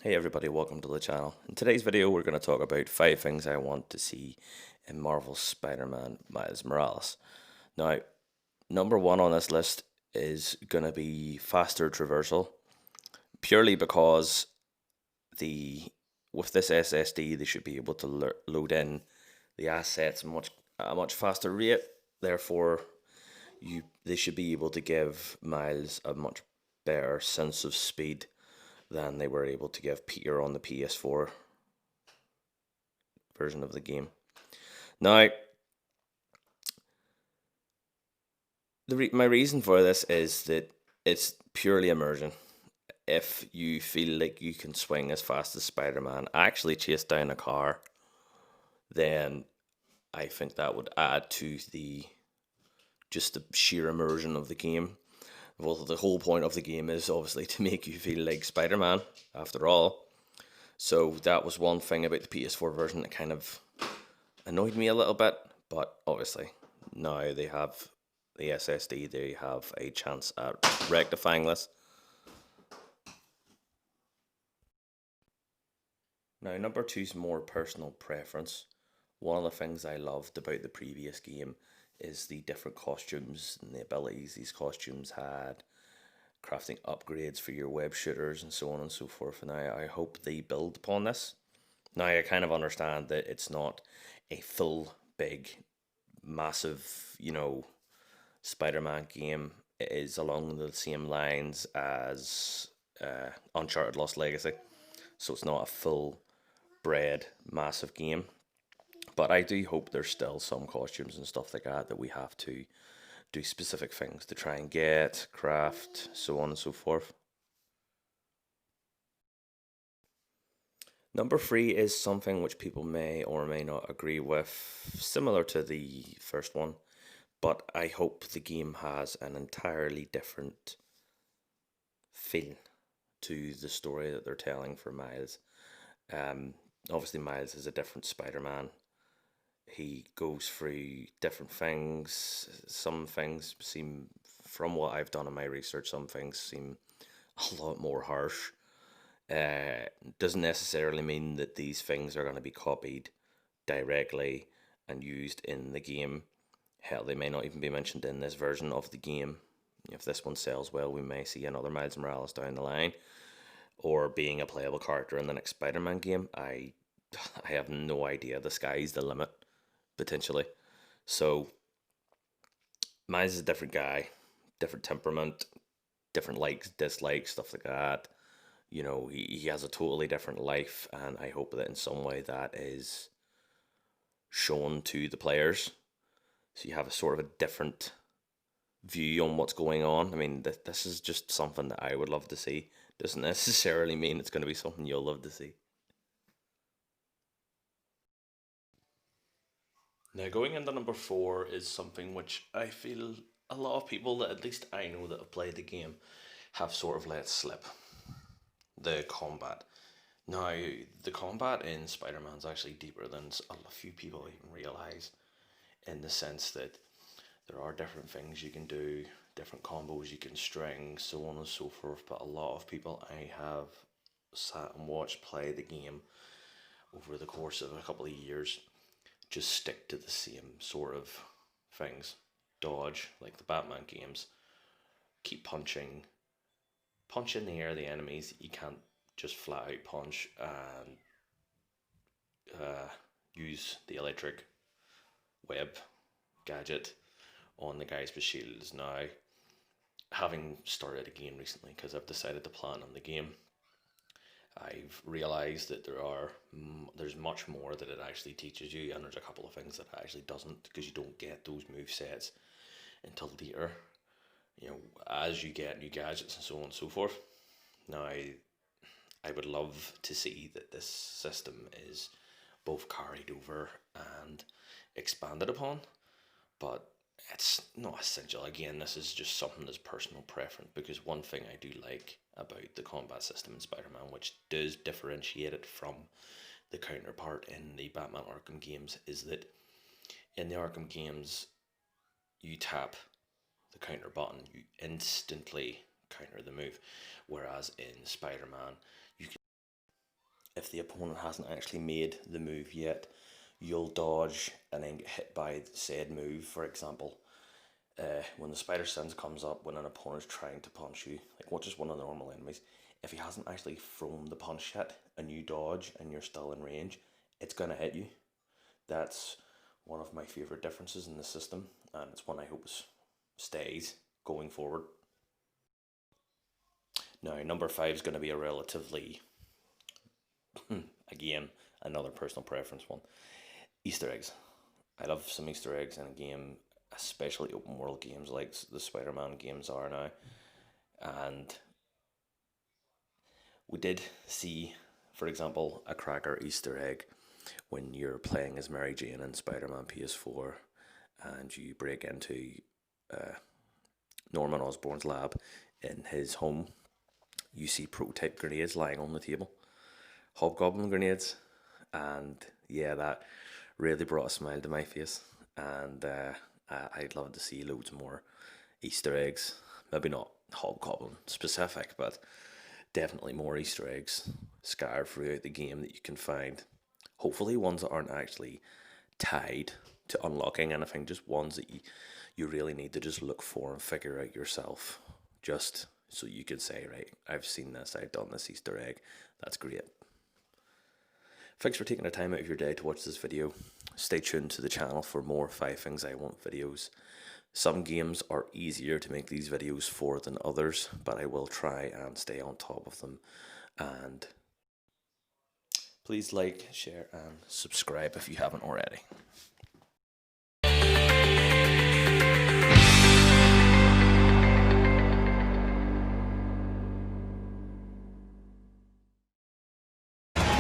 Hey everybody, welcome to the channel. In today's video we're going to talk about 5 things I want to see in Marvel's Spider-Man Miles Morales. Now, number 1 on this list is going to be faster traversal, purely because with this SSD they should be able to load in the assets at a much faster rate. Therefore, they should be able to give Miles a much better sense of speed than they were able to give Peter on the PS4 version of the game. Now, my reason for this is that it's purely immersion. If you feel like you can swing as fast as Spider-Man, actually chase down a car, then I think that would add to the sheer immersion of the game. Well, the whole point of the game is obviously to make you feel like Spider-Man, after all. So that was one thing about the PS4 version that kind of annoyed me a little bit, but obviously now they have the SSD, they have a chance at rectifying this. Now, number 2 is more personal preference. One of the things I loved about the previous game is the different costumes and the abilities these costumes had, crafting upgrades for your web shooters and so on and so forth. And I hope they build upon this. Now, I kind of understand that it's not a full, big, massive, Spider-Man game. It is along the same lines as Uncharted Lost Legacy. So it's not a full bred, massive game. But I do hope there's still some costumes and stuff like that we have to do specific things to try and get, craft, so on and so forth. Number 3 is something which people may or may not agree with, similar to the first one, but I hope the game has an entirely different feel to the story that they're telling for Miles. Obviously, Miles is a different Spider-Man. He goes through different things. Some things seem, from what I've done in my research, some things seem a lot more harsh. Doesn't necessarily mean that these things are going to be copied directly and used in the game. Hell, they may not even be mentioned in this version of the game. If this one sells well, we may see another Miles Morales down the line, or being a playable character in the next Spider-Man game. I have no idea. The sky's the limit, potentially. So, Miles is a different guy, different temperament, different likes, dislikes, stuff like that. He has a totally different life, and I hope that in some way that is shown to the players. So you have a sort of a different view on what's going on. I mean, this is just something that I would love to see. Doesn't necessarily mean it's going to be something you'll love to see. Now, going into number 4 is something which I feel a lot of people that at least I know that have played the game have sort of let slip. The combat. Now, the combat in Spider-Man is actually deeper than a few people even realise, in the sense that there are different things you can do, different combos you can string, so on and so forth. But a lot of people I have sat and watched play the game over the course of a couple of years just stick to the same sort of things. Dodge, like the Batman games, keep punching, punch in the air the enemies. You can't just flat out punch and use the electric web gadget on the guys with shields. Now, having started a game recently, because I've decided to plan on the game, I've realised that there's much more that it actually teaches you, and there's a couple of things that it actually doesn't, because you don't get those move sets until later. As you get new gadgets and so on and so forth. Now, I would love to see that this system is both carried over and expanded upon, but it's not essential. Again, this is just something that's personal preference, because one thing I do like about the combat system in Spider-Man, which does differentiate it from the counterpart in the Batman Arkham games, is that in the Arkham games, you tap the counter button, you instantly counter the move, whereas in Spider-Man, if the opponent hasn't actually made the move yet, you'll dodge and then get hit by the said move. For example, when the spider sense comes up when an opponent's trying to punch you, like what just one of the normal enemies, if he hasn't actually thrown the punch yet and you dodge and you're still in range, it's gonna hit you. That's one of my favorite differences in the system, and it's one I hope stays going forward. Now, number 5 is going to be a relatively, again, another personal preference one. Easter eggs. I love some Easter eggs in a game, especially open world games like the Spider-Man games are now. And we did see, for example, a cracker Easter egg when you're playing as Mary Jane in Spider-Man PS4 and you break into Norman Osborn's lab in his home. You see prototype grenades lying on the table, hobgoblin grenades, and yeah, that really brought a smile to my face. And I'd love to see loads more Easter eggs. Maybe not hobgoblin specific, but definitely more Easter eggs scattered throughout the game that you can find. Hopefully, ones that aren't actually tied to unlocking anything, just ones that you really need to just look for and figure out yourself. Just so you can say, right, I've seen this, I've done this Easter egg, that's great. Thanks for taking the time out of your day to watch this video. Stay tuned to the channel for more 5 Things I Want videos. Some games are easier to make these videos for than others, but I will try and stay on top of them. And please like, share, and subscribe if you haven't already.